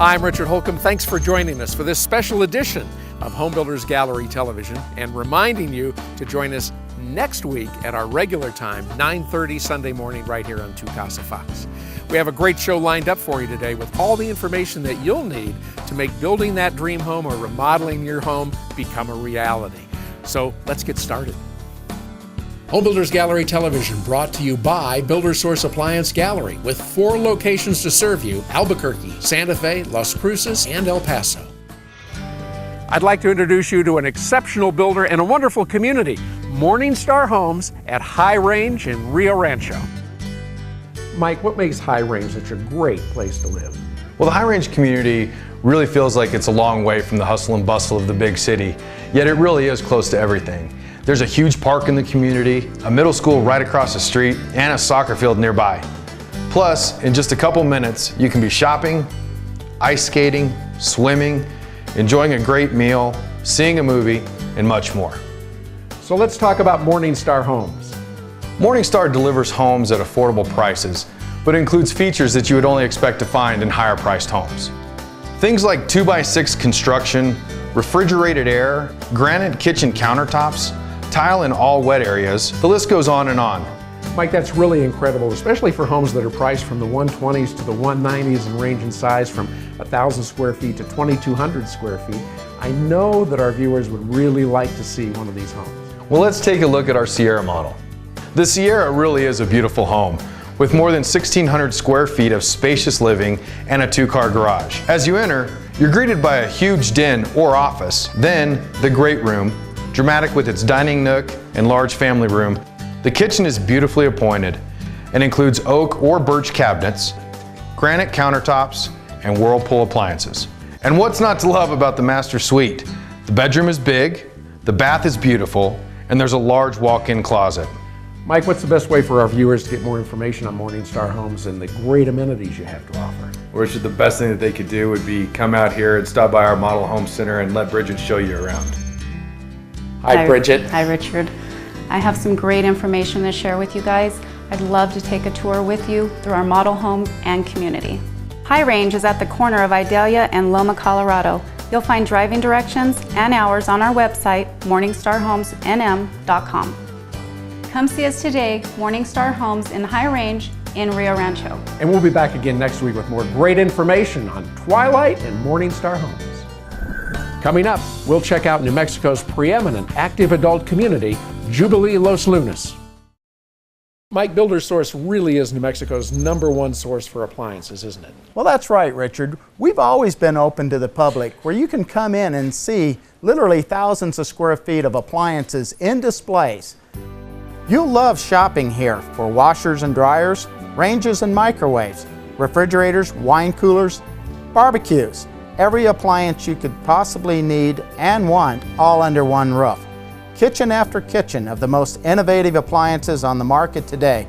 Hi, I'm Richard Holcomb. Thanks for joining us for this special edition of Home Builders Gallery Television, and reminding you to join us next week at our regular time, 9:30 Sunday morning, right here on Casa Fox. We have a great show lined up for you today with all the information that you'll need to make building that dream home or remodeling your home become a reality. So let's get started. Home Builders Gallery Television brought to you by Builder Source Appliance Gallery, with 4 locations to serve you: Albuquerque, Santa Fe, Las Cruces, and El Paso. I'd like to introduce you to an exceptional builder and a wonderful community, Morningstar Homes at High Range in Rio Rancho. Mike, what makes High Range such a great place to live? Well, the High Range community really feels like it's a long way from the hustle and bustle of the big city, yet it really is close to everything. There's a huge park in the community, a middle school right across the street, and a soccer field nearby. Plus, in just a couple minutes, you can be shopping, ice skating, swimming, enjoying a great meal, seeing a movie, and much more. So let's talk about Morningstar Homes. Morningstar delivers homes at affordable prices, but includes features that you would only expect to find in higher priced homes. Things like 2x6 construction, refrigerated air, granite kitchen countertops, tile in all wet areas, the list goes on and on. Mike, that's really incredible, especially for homes that are priced from the 120s to the 190s and range in size from 1,000 square feet to 2,200 square feet. I know that our viewers would really like to see one of these homes. Well, let's take a look at our Sierra model. The Sierra really is a beautiful home, with more than 1,600 square feet of spacious living and a 2-car garage. As you enter, you're greeted by a huge den or office, then the great room, dramatic with its dining nook and large family room. The kitchen is beautifully appointed and includes oak or birch cabinets, granite countertops, and Whirlpool appliances. And what's not to love about the master suite? The bedroom is big, the bath is beautiful, and there's a large walk-in closet. Mike, what's the best way for our viewers to get more information on Morningstar Homes and the great amenities you have to offer? Richard, the best thing that they could do would be come out here and stop by our model home center and let Bridget show you around. Hi, Bridget. Hi, Richard. I have some great information to share with you guys. I'd love to take a tour with you through our model home and community. High Range is at the corner of Idalia and Loma, Colorado. You'll find driving directions and hours on our website, morningstarhomesnm.com. Come see us today, Morningstar Homes in High Range in Rio Rancho. And we'll be back again next week with more great information on Twilight and Morningstar Homes. Coming up, we'll check out New Mexico's preeminent active adult community, Jubilee Los Lunas. Mike, Builder Source really is New Mexico's #1 source for appliances, isn't it? Well, that's right, Richard. We've always been open to the public, where you can come in and see literally thousands of square feet of appliances in displays. You'll love shopping here for washers and dryers, ranges and microwaves, refrigerators, wine coolers, barbecues, every appliance you could possibly need and want, all under one roof. Kitchen after kitchen of the most innovative appliances on the market today,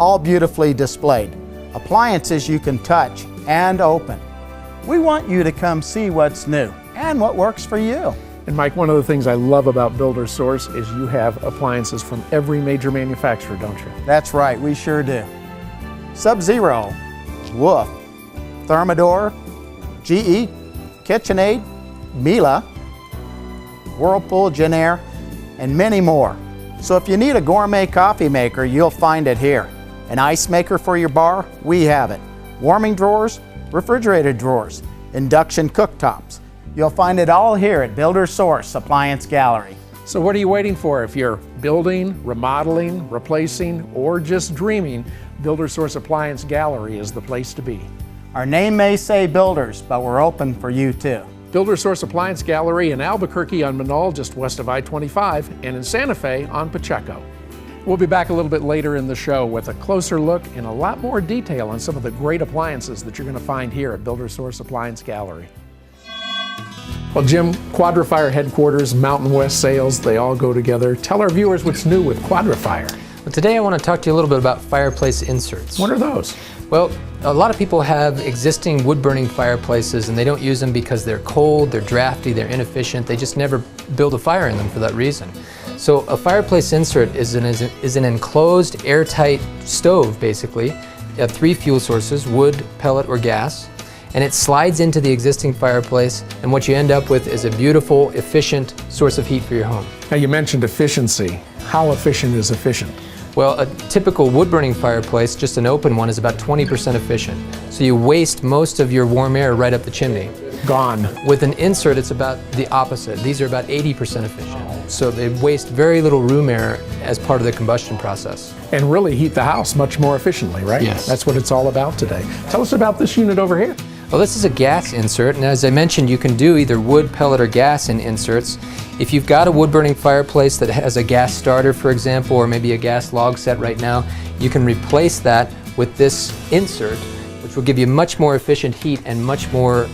all beautifully displayed. Appliances you can touch and open. We want you to come see what's new and what works for you. And Mike, one of the things I love about Builder Source is you have appliances from every major manufacturer, don't you? That's right, we sure do. Sub-Zero, Wolf, Thermador, GE, KitchenAid, Miele, Whirlpool, Genair, and many more. So if you need a gourmet coffee maker, you'll find it here. An ice maker for your bar, we have it. Warming drawers, refrigerated drawers, induction cooktops. You'll find it all here at Builder Source Appliance Gallery. So what are you waiting for? If you're building, remodeling, replacing, or just dreaming, Builder Source Appliance Gallery is the place to be. Our name may say Builders, but we're open for you too. Builder Source Appliance Gallery in Albuquerque on Manal, just west of I-25, and in Santa Fe on Pacheco. We'll be back a little bit later in the show with a closer look and a lot more detail on some of the great appliances that you're going to find here at Builder Source Appliance Gallery. Well, Jim, Quadrifire headquarters, Mountain West sales, they all go together. Tell our viewers what's new with Quadrifire. Well, today I want to talk to you a little bit about fireplace inserts. What are those? Well, a lot of people have existing wood-burning fireplaces and they don't use them because they're cold, they're drafty, they're inefficient. They just never build a fire in them for that reason. So a fireplace insert is an enclosed, airtight stove, basically. You have 3 fuel sources, wood, pellet, or gas. and it slides into the existing fireplace, and what you end up with is a beautiful, efficient source of heat for your home. Now you mentioned efficiency. How efficient is efficient? Well, a typical wood-burning fireplace, just an open one, is about 20% efficient. So you waste most of your warm air right up the chimney. Gone. With an insert, it's about the opposite. These are about 80% efficient. So they waste very little room air as part of the combustion process. And really heat the house much more efficiently, right? Yes. That's what it's all about today. Tell us about this unit over here. Well, this is a gas insert, and as I mentioned, you can do either wood, pellet, or gas in inserts. If you've got a wood-burning fireplace that has a gas starter, for example, or maybe a gas log set right now, you can replace that with this insert, which will give you much more efficient heat and much more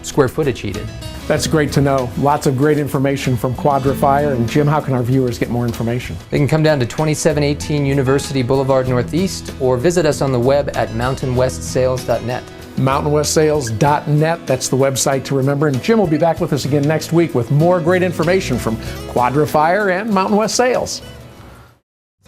square footage heated. That's great to know. Lots of great information from Quadra-Fire. And Jim, how can our viewers get more information? They can come down to 2718 University Boulevard Northeast or visit us on the web at mountainwestsales.net. mountainwestsales.net, that's the website to remember. And Jim will be back with us again next week with more great information from Quadra-Fire and Mountain West Sales.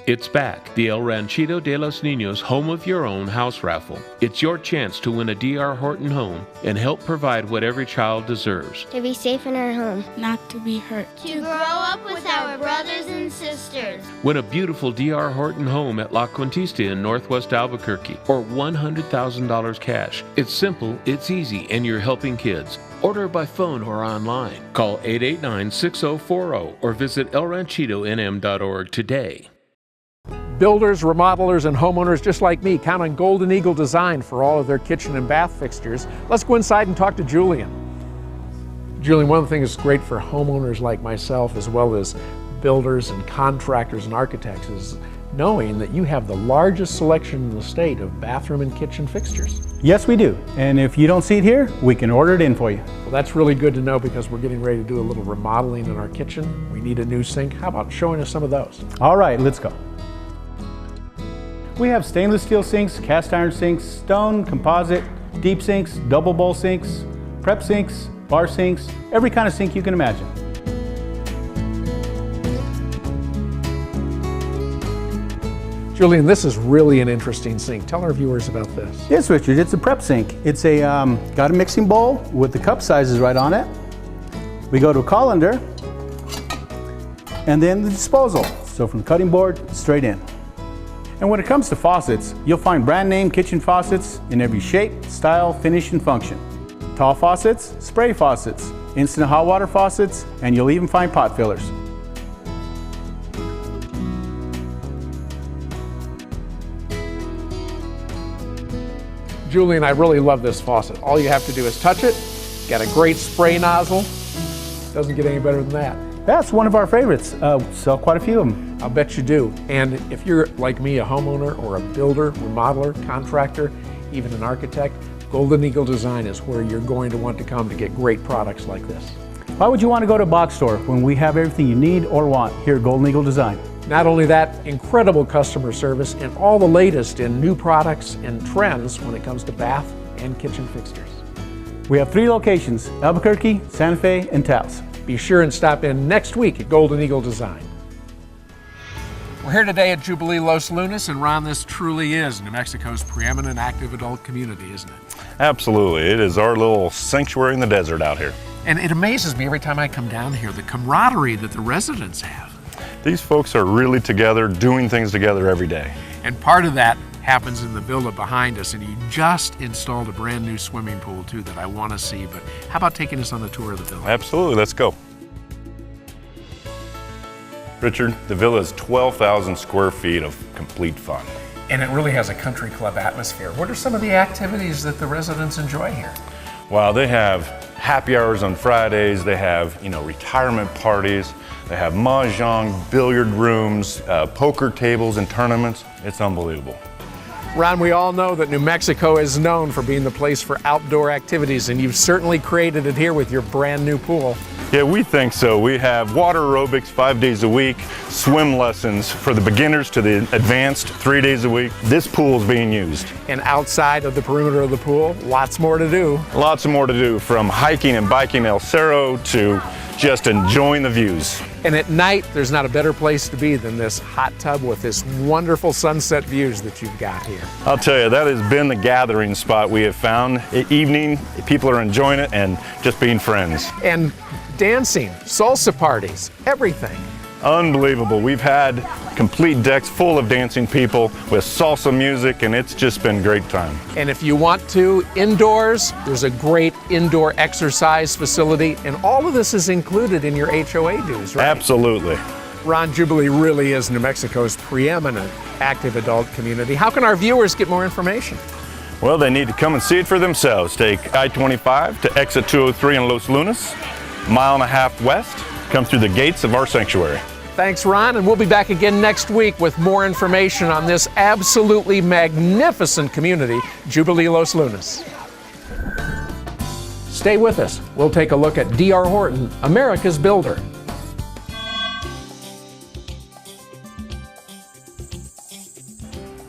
It's back, the El Ranchito de los Niños Home of Your Own house raffle. It's your chance to win a D.R. Horton home and help provide what every child deserves. To be safe in our home. Not to be hurt. To grow up with our brothers and sisters. Win a beautiful D.R. Horton home at La Contista in Northwest Albuquerque or $100,000 cash. It's simple, it's easy, and you're helping kids. Order by phone or online. Call 889-6040 or visit elranchitonm.org today. Builders, remodelers, and homeowners just like me count on Golden Eagle Design for all of their kitchen and bath fixtures. Let's go inside and talk to Julian. Julian, one of the things that's great for homeowners like myself, as well as builders and contractors and architects, is knowing that you have the largest selection in the state of bathroom and kitchen fixtures. Yes, we do. And if you don't see it here, we can order it in for you. Well, that's really good to know because we're getting ready to do a little remodeling in our kitchen. We need a new sink. How about showing us some of those? All right, let's go. We have stainless steel sinks, cast iron sinks, stone, composite, deep sinks, double bowl sinks, prep sinks, bar sinks, every kind of sink you can imagine. Julian, this is really an interesting sink. Tell our viewers about this. Yes, Richard, it's a prep sink. It's a got a mixing bowl with the cup sizes right on it. We go to a colander, and then the disposal. So from the cutting board, straight in. And when it comes to faucets, you'll find brand name kitchen faucets in every shape, style, finish, and function. Tall faucets, spray faucets, instant hot water faucets, and you'll even find pot fillers. Julian, I really love this faucet. All you have to do is touch it. Got a great spray nozzle. Doesn't get any better than that. That's one of our favorites. Sell quite a few of them. I'll bet you do. And if you're like me, a homeowner or a builder, remodeler, contractor, even an architect, Golden Eagle Design is where you're going to want to come to get great products like this. Why would you want to go to a box store when we have everything you need or want here at Golden Eagle Design? Not only that, incredible customer service and all the latest in new products and trends when it comes to bath and kitchen fixtures. We have 3 locations, Albuquerque, Santa Fe, and Taos. Be sure and stop in next week at Golden Eagle Design. We're here today at Jubilee Los Lunas, and Ron, this truly is New Mexico's preeminent active adult community, isn't it? Absolutely. It is our little sanctuary in the desert out here. And it amazes me every time I come down here, the camaraderie that the residents have. These folks are really together, doing things together every day. And part of that happens in the villa behind us, and you just installed a brand new swimming pool too that I want to see. But how about taking us on the tour of the villa? Absolutely, let's go. Richard, the villa is 12,000 square feet of complete fun. And it really has a country club atmosphere. What are some of the activities that the residents enjoy here? Wow, they have happy hours on Fridays, they have, retirement parties, they have mahjong, billiard rooms, poker tables and tournaments. It's unbelievable. Ron, we all know that New Mexico is known for being the place for outdoor activities, and you've certainly created it here with your brand new pool. Yeah, we think so. We have water aerobics 5 days a week, swim lessons for the beginners to the advanced 3 days a week. This pool is being used. And outside of the perimeter of the pool, lots more to do. Lots more to do, from hiking and biking El Cerro to just enjoying the views. And at night, there's not a better place to be than this hot tub with this wonderful sunset views that you've got here. I'll tell you, that has been the gathering spot we have found. Evening, people are enjoying it and just being friends. And dancing, salsa parties, everything. Unbelievable. We've had complete decks full of dancing people with salsa music, and it's just been a great time. And if you want to, indoors, there's a great indoor exercise facility, and all of this is included in your HOA dues, right? Absolutely. Ron, Jubilee really is New Mexico's preeminent active adult community. How can our viewers get more information? Well, they need to come and see it for themselves. Take I-25 to exit 203 in Los Lunas, a mile and a half west, come through the gates of our sanctuary. Thanks, Ron, and we'll be back again next week with more information on this absolutely magnificent community, Jubilee Los Lunas. Stay with us. We'll take a look at D.R. Horton, America's Builder.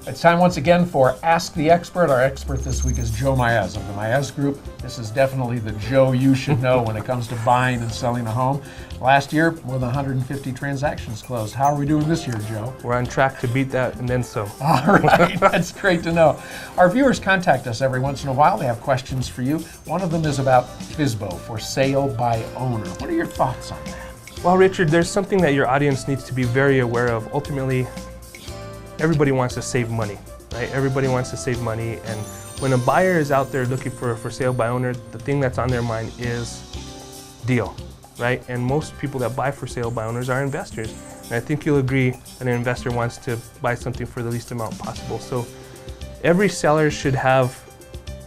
It's time once again for Ask the Expert. Our expert this week is Joe Maez of the Maez Group. This is definitely the Joe you should know when it comes to buying and selling a home. Last year, more than 150 transactions closed. How are we doing this year, Joe? We're on track to beat that and then some. All right, that's great to know. Our viewers contact us every once in a while. They have questions for you. One of them is about FSBO, for sale by owner. What are your thoughts on that? Well, Richard, there's something that your audience needs to be very aware of. Ultimately, everybody wants to save money, right? Everybody wants to save money, and when a buyer is out there looking for sale by owner, the thing that's on their mind is deal, right? And most people that buy for sale by owners are investors. And I think you'll agree that an investor wants to buy something for the least amount possible. So every seller should have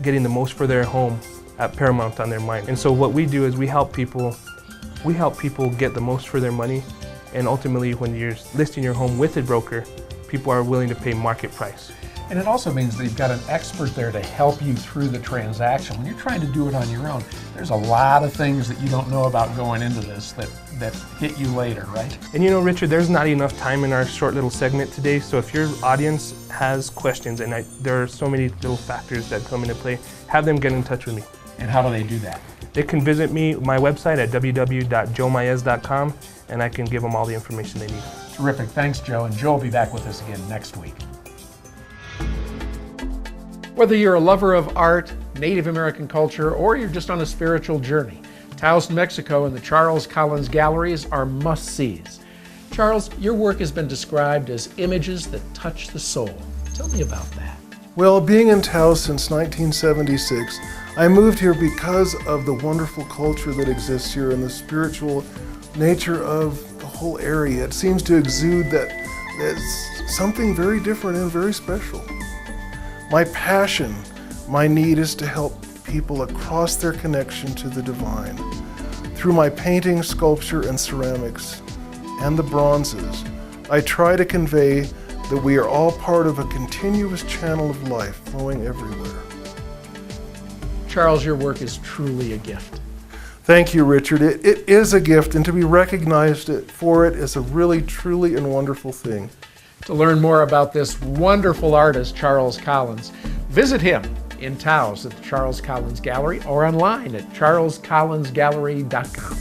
getting the most for their home at paramount on their mind. And so what we do is we help people get the most for their money, and ultimately when you're listing your home with a broker, people are willing to pay market price. And it also means that you've got an expert there to help you through the transaction. When you're trying to do it on your own, there's a lot of things that you don't know about going into this that hit you later, right? And you know, Richard, there's not enough time in our short little segment today, so if your audience has questions, and there are so many little factors that come into play, have them get in touch with me. And how do they do that? They can visit my website at www.joemaez.com, and I can give them all the information they need. Terrific. Thanks, Joe. And Joe will be back with us again next week. Whether you're a lover of art, Native American culture, or you're just on a spiritual journey, Taos, New Mexico and the Charles Collins Galleries are must-sees. Charles, your work has been described as images that touch the soul. Tell me about that. Well, being in Taos since 1976, I moved here because of the wonderful culture that exists here and the spiritual nature of the whole area. It seems to exude that there's something very different and very special. My passion, my need is to help people across their connection to the divine. Through my painting, sculpture, and ceramics, and the bronzes, I try to convey that we are all part of a continuous channel of life flowing everywhere. Charles, your work is truly a gift. Thank you, Richard. It is a gift, and to be recognized for it is a really, truly, and wonderful thing. To learn more about this wonderful artist, Charles Collins, visit him in Taos at the Charles Collins Gallery or online at charlescollinsgallery.com.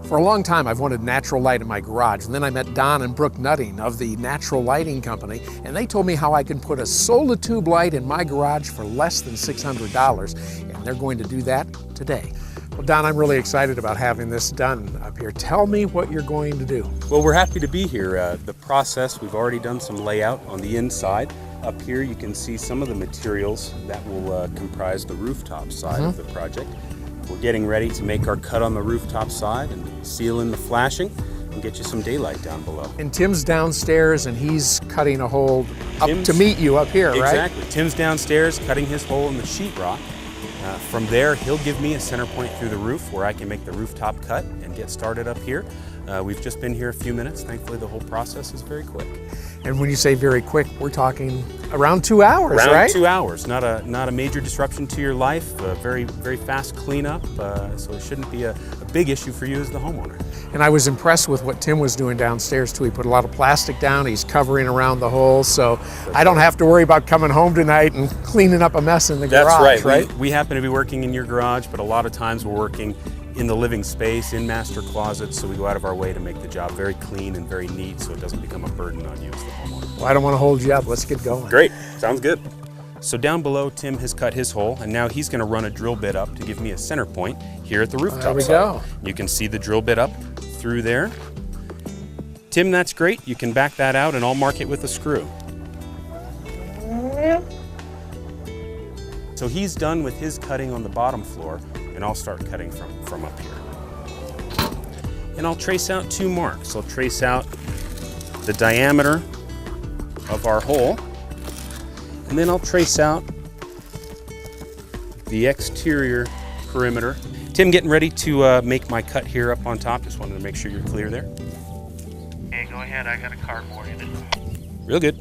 For a long time, I've wanted natural light in my garage, and then I met Don and Brooke Nutting of the Natural Lighting Company, and they told me how I can put a solar tube light in my garage for less than $600, and they're going to do that today. Well, Don, I'm really excited about having this done up here. Tell me what you're going to do. Well, we're happy to be here. The process, we've already done some layout on the inside. Up here you can see some of the materials that will comprise the rooftop side of the project. We're getting ready to make our cut on the rooftop side and seal in the flashing and get you some daylight down below. And Tim's downstairs and he's cutting a hole up to meet you up here, right? Exactly. Tim's downstairs cutting his hole in the sheetrock. From there, he'll give me a center point through the roof where I can make the rooftop cut and get started up here. We've just been here a few minutes. Thankfully, the whole process is very quick. And when you say very quick, we're talking around 2 hours, Around right? 2 hours. Not a major disruption to your life. Very fast cleanup. So it shouldn't be a big issue for you as the homeowner. And I was impressed with what Tim was doing downstairs too. He put a lot of plastic down. He's covering around the holes, so I don't have to worry about coming home tonight and cleaning up a mess in the garage. That's right. We happen to be working in your garage, but a lot of times we're working in the living space, in master closets, so we go out of our way to make the job very clean and very neat so it doesn't become a burden on you as the homeowner. Well, I don't want to hold you up. Let's get going. Great. Sounds good. So down below, Tim has cut his hole, and now he's going to run a drill bit up to give me a center point here at the rooftop There we side. go. You can see the drill bit up through there. Tim, that's great. You can back that out, and I'll mark it with a screw. So he's done with his cutting on the bottom floor, and I'll start cutting from up here. And I'll trace out 2 marks. I'll trace out the diameter of our hole, and then I'll trace out the exterior perimeter. Tim, getting ready to make my cut here up on top. Just wanted to make sure you're clear there. Okay, go ahead. I got a cardboard in it. Real good.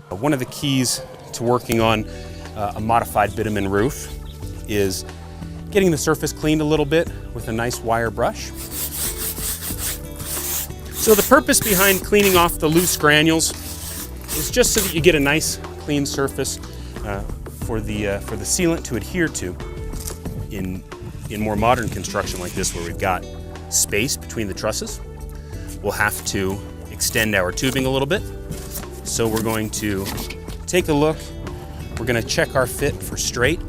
One of the keys to working on a modified bitumen roof is getting the surface cleaned a little bit with a nice wire brush. So the purpose behind cleaning off the loose granules is just so that you get a nice clean surface for the sealant to adhere to in more modern construction like this, where we've got space between the trusses. We'll have to extend our tubing a little bit. So we're going to take a look. We're going to check our fit for straight.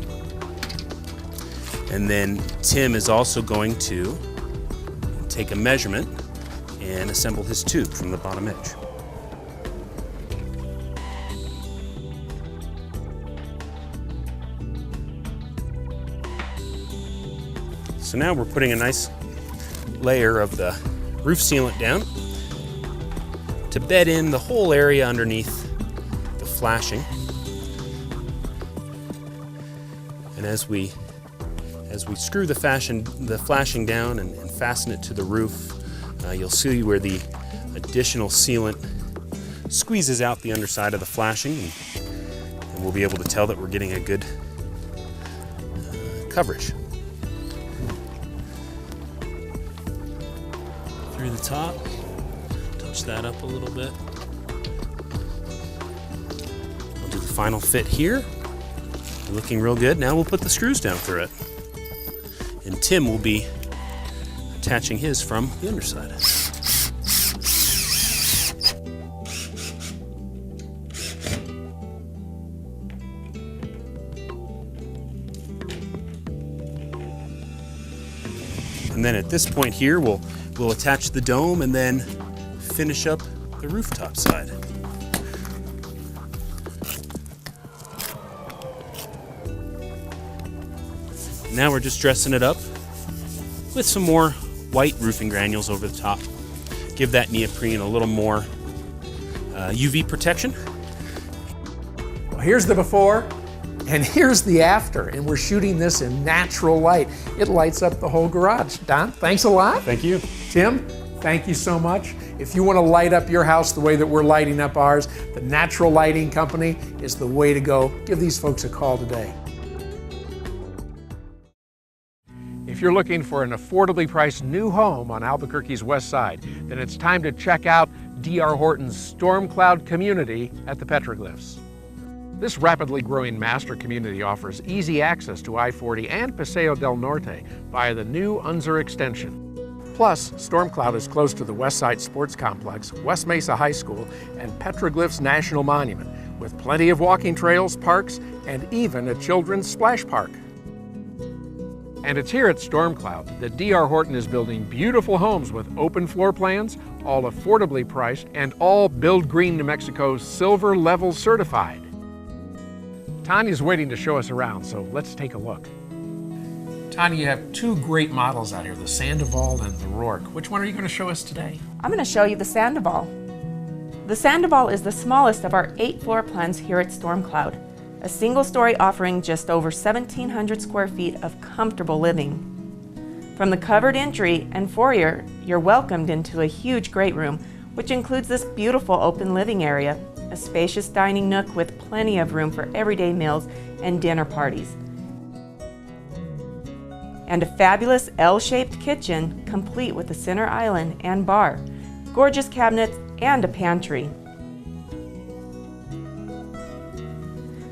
And then Tim is also going to take a measurement and assemble his tube from the bottom edge. So now we're putting a nice layer of the roof sealant down to bed in the whole area underneath the flashing. And as we screw the flashing down and fasten it to the roof, you'll see where the additional sealant squeezes out the underside of the flashing, and we'll be able to tell that we're getting a good coverage. Through the top. Touch that up a little bit. We'll do the final fit here. Looking real good. Now we'll put the screws down through it. And Tim will be attaching his from the underside. And then at this point here, we'll attach the dome and then finish up the rooftop side. Now we're just dressing it up with some more white roofing granules over the top. Give that neoprene a little more UV protection. Well, here's the before and here's the after, and we're shooting this in natural light. It lights up the whole garage. Don, thanks a lot. Thank you. Tim, thank you so much. If you want to light up your house the way that we're lighting up ours, the Natural Lighting Company is the way to go. Give these folks a call today. If you're looking for an affordably priced new home on Albuquerque's west side, then it's time to check out D.R. Horton's Storm Cloud community at the Petroglyphs. This rapidly growing master community offers easy access to I-40 and Paseo del Norte via the new Unser extension. Plus, Storm Cloud is close to the Westside Sports Complex, West Mesa High School, and Petroglyphs National Monument, with plenty of walking trails, parks, and even a children's splash park. And it's here at Storm Cloud that D.R. Horton is building beautiful homes with open floor plans, all affordably priced, and all Build Green New Mexico Silver Level certified. Tanya's waiting to show us around, so let's take a look. Tanya, you have two great models out here, the Sandoval and the Rourke. Which one are you going to show us today? I'm going to show you the Sandoval. The Sandoval is the smallest of our 8 floor plans here at StormCloud, a single story offering just over 1,700 square feet of comfortable living. From the covered entry and foyer, you're welcomed into a huge great room, which includes this beautiful open living area, a spacious dining nook with plenty of room for everyday meals and dinner parties, and a fabulous L-shaped kitchen complete with a center island and bar, gorgeous cabinets, and a pantry.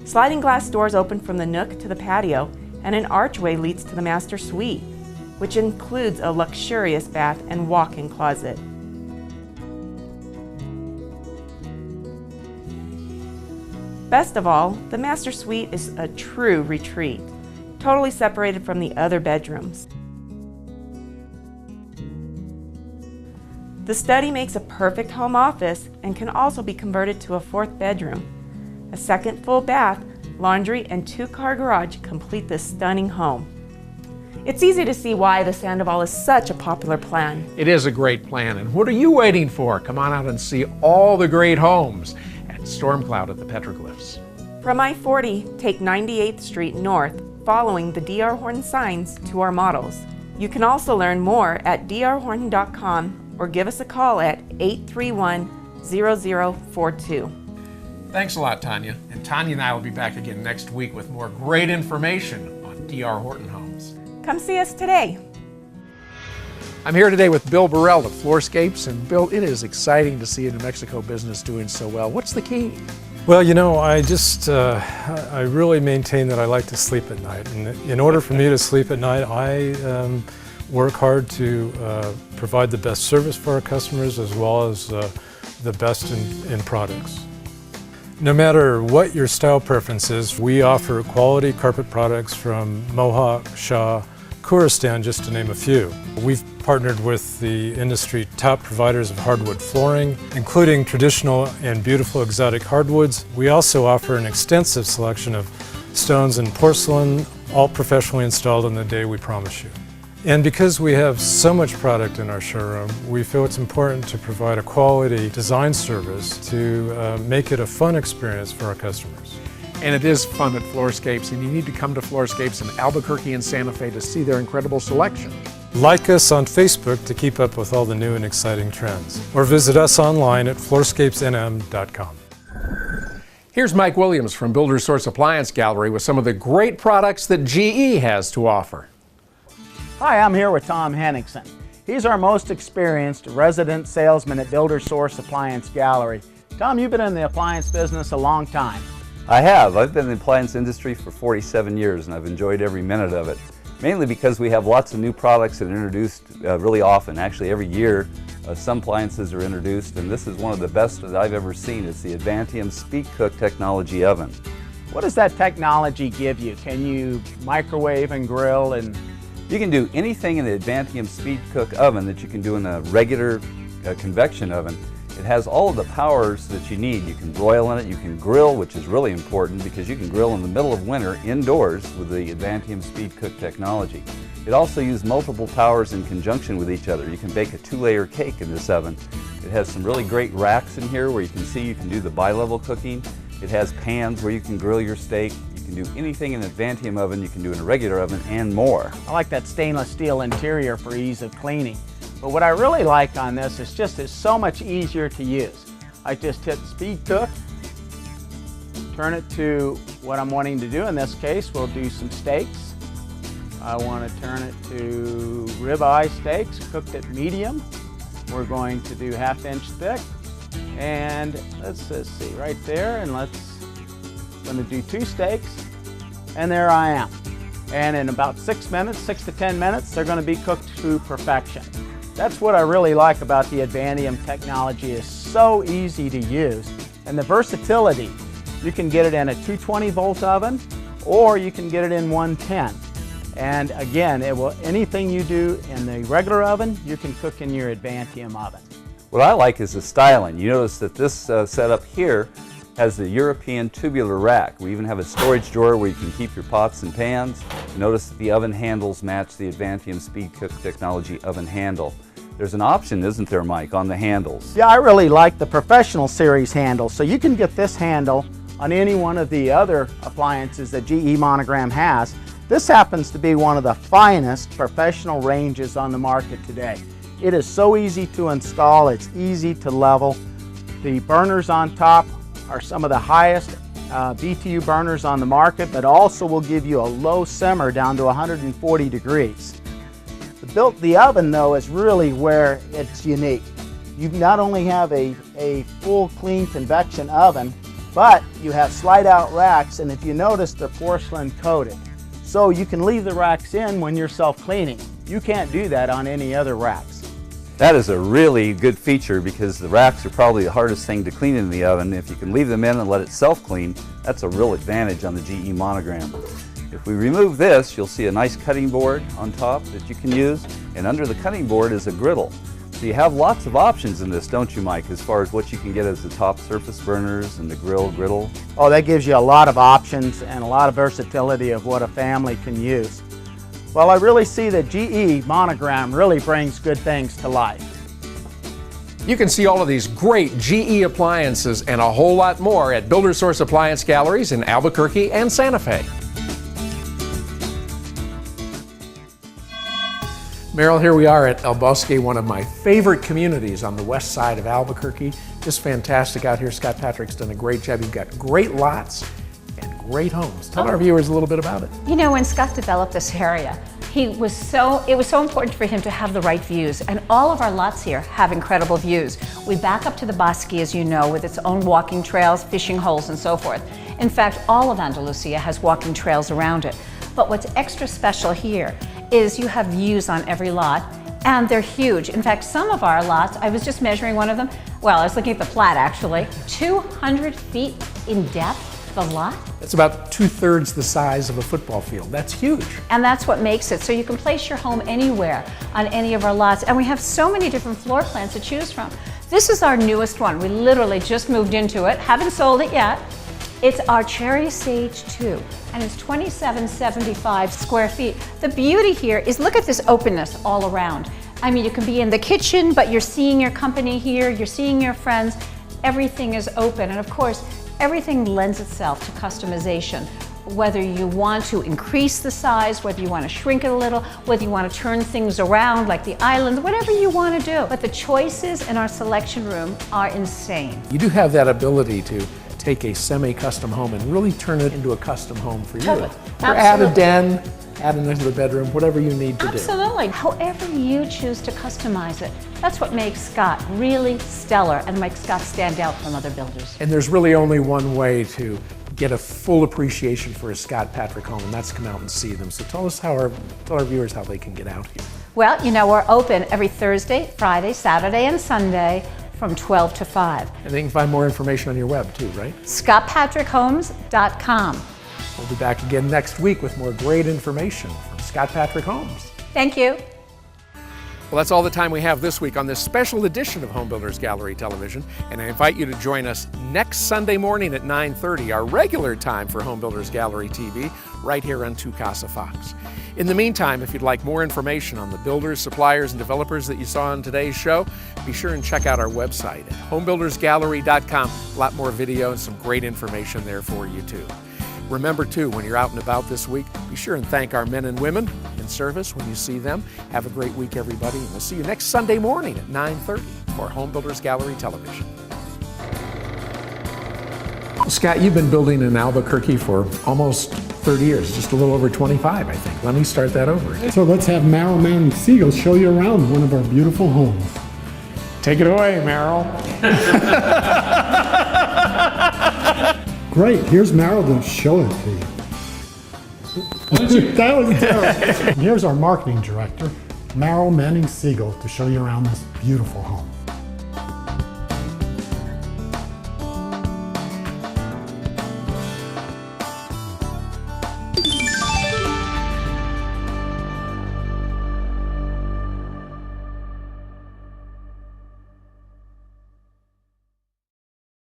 Sliding glass doors open from the nook to the patio, and an archway leads to the master suite, which includes a luxurious bath and walk-in closet. Best of all, the master suite is a true retreat, totally separated from the other bedrooms. The study makes a perfect home office and can also be converted to a 4th bedroom. A 2nd full bath, laundry, and 2-car garage complete this stunning home. It's easy to see why the Sandoval is such a popular plan. It is a great plan, and what are you waiting for? Come on out and see all the great homes at StormCloud at the Petroglyphs. From I-40, take 98th Street north, following the D.R. Horton signs to our models. You can also learn more at drhorton.com or give us a call at 831-0042. Thanks a lot, Tanya. And Tanya and I will be back again next week with more great information on D.R. Horton Homes. Come see us today. I'm here today with Bill Burrell of Floorscapes. And Bill, it is exciting to see a New Mexico business doing so well. What's the key? Well, you know, I really maintain that I like to sleep at night. And in order for me to sleep at night, I work hard to provide the best service for our customers as well as the best in products. No matter what your style preference is, we offer quality carpet products from Mohawk, Shaw, Kuristan, just to name a few. We've partnered with the industry top providers of hardwood flooring, including traditional and beautiful exotic hardwoods. We also offer an extensive selection of stones and porcelain, all professionally installed on the day we promise you. And because we have so much product in our showroom, we feel it's important to provide a quality design service to make it a fun experience for our customers. And it is fun at Floorscapes, and you need to come to Floorscapes in Albuquerque and Santa Fe to see their incredible selection. Like us on Facebook to keep up with all the new and exciting trends, or visit us online at floorscapesnm.com. Here's Mike Williams from Builder's Source Appliance Gallery with some of the great products that GE has to offer. Hi, I'm here with Tom Henningsen. He's our most experienced resident salesman at Builder's Source Appliance Gallery. Tom, you've been in the appliance business a long time. I have. I've been in the appliance industry for 47 years and I've enjoyed every minute of it. Mainly because we have lots of new products that are introduced really often. Actually, every year some appliances are introduced, and this is one of the best that I've ever seen. It's the Advantium Speed Cook Technology Oven. What does that technology give you? Can you microwave and grill? And you can do anything in the Advantium Speed Cook Oven that you can do in a regular convection oven. It has all of the powers that you need. You can broil in it, you can grill, which is really important because you can grill in the middle of winter indoors with the Advantium Speed Cook technology. It also uses multiple powers in conjunction with each other. You can bake a 2-layer cake in this oven. It has some really great racks in here where you can see you can do the bi-level cooking. It has pans where you can grill your steak. You can do anything in an Advantium oven you can do in a regular oven and more. I like that stainless steel interior for ease of cleaning. But what I really like on this is just it's so much easier to use. I just hit Speed Cook, turn it to what I'm wanting to do. In this case, we'll do some steaks. I want to turn it to ribeye steaks, cooked at medium. We're going to do 1/2 inch thick. And let's just see right there, and I'm going to do 2 steaks, and there I am. And in about 6 minutes, 6 to 10 minutes, they're going to be cooked to perfection. That's what I really like about the Advantium technology. It's so easy to use, and the versatility. You can get it in a 220-volt oven, or you can get it in 110. And again, anything you do in the regular oven, you can cook in your Advantium oven. What I like is the styling. You notice that this setup here has the European tubular rack. We even have a storage drawer where you can keep your pots and pans. Notice that the oven handles match the Advantium Speed Cook Technology oven handle. There's an option, isn't there, Mike, on the handles? Yeah, I really like the Professional Series handle. So you can get this handle on any one of the other appliances that GE Monogram has. This happens to be one of the finest professional ranges on the market today. It is so easy to install, it's easy to level. The burners on top are some of the highest BTU burners on the market, but also will give you a low simmer down to 140 degrees. The oven, though, is really where it's unique. You not only have a full clean convection oven, but you have slide out racks, and if you notice, they're porcelain coated. So you can leave the racks in when you're self-cleaning. You can't do that on any other racks. That is a really good feature because the racks are probably the hardest thing to clean in the oven. If you can leave them in and let it self-clean, that's a real advantage on the GE Monogram. If we remove this, you'll see a nice cutting board on top that you can use, and under the cutting board is a griddle. So you have lots of options in this, don't you, Mike, as far as what you can get as the top surface burners and the griddle? Oh, that gives you a lot of options and a lot of versatility of what a family can use. Well, I really see that GE Monogram really brings good things to life. You can see all of these great GE appliances and a whole lot more at Builder Source Appliance Galleries in Albuquerque and Santa Fe. Meryl, here we are at El Bosque, one of my favorite communities on the west side of Albuquerque. Just fantastic out here. Scott Patrick's done a great job. You've got great lots and great homes. Tell our viewers a little bit about it. You know, when Scott developed this area, it was so important for him to have the right views, and all of our lots here have incredible views. We back up to the Bosque, as you know, with its own walking trails, fishing holes, and so forth. In fact, all of Andalusia has walking trails around it. But what's extra special here is you have views on every lot, and they're huge. In fact, some of our lots, I was just measuring one of them, well, I was looking at the plat actually, 200 feet in depth, the lot. That's about 2/3 the size of a football field. That's huge. And that's what makes it. So you can place your home anywhere on any of our lots. And we have so many different floor plans to choose from. This is our newest one. We literally just moved into it, haven't sold it yet. It's our Cherry Sage 2, and it's 2775 square feet. The beauty here is look at this openness all around. I mean, you can be in the kitchen, but you're seeing your company here, you're seeing your friends. Everything is open, and of course, everything lends itself to customization. Whether you want to increase the size, whether you want to shrink it a little, whether you want to turn things around like the islands, whatever you want to do. But the choices in our selection room are insane. You do have that ability to take a semi-custom home and really turn it into a custom home for you. Totally. Or add a den, add another bedroom, whatever you need to do. Absolutely. However you choose to customize it. That's what makes Scott really stellar and makes Scott stand out from other builders. And there's really only one way to get a full appreciation for a Scott Patrick home, and that's to come out and see them. So tell our viewers how they can get out here. Well, you know, we're open every Thursday, Friday, Saturday, and Sunday from 12 to 5. And they can find more information on your web too, right? ScottPatrickHomes.com. We'll be back again next week with more great information from Scott Patrick Homes. Thank you. Well, that's all the time we have this week on this special edition of Home Builders Gallery Television, and I invite you to join us next Sunday morning at 9:30, our regular time for Home Builders Gallery TV, right here on Tucasa Fox. In the meantime, if you'd like more information on the builders, suppliers, and developers that you saw on today's show, be sure and check out our website at homebuildersgallery.com. A lot more video and some great information there for you too. Remember too, when you're out and about this week, be sure and thank our men and women in service when you see them. Have a great week, everybody, and we'll see you next Sunday morning at 9:30 for Home Builders Gallery Television. Well, Scott, you've been building in Albuquerque for almost 30 years, just a little over 25, I think. Let me start that over. So let's have Meryl Manning-Siegel show you around one of our beautiful homes. Take it away, Meryl. Great, here's Meryl to show it to you. That was terrible. Here's our marketing director, Meryl Manning-Siegel, to show you around this beautiful home.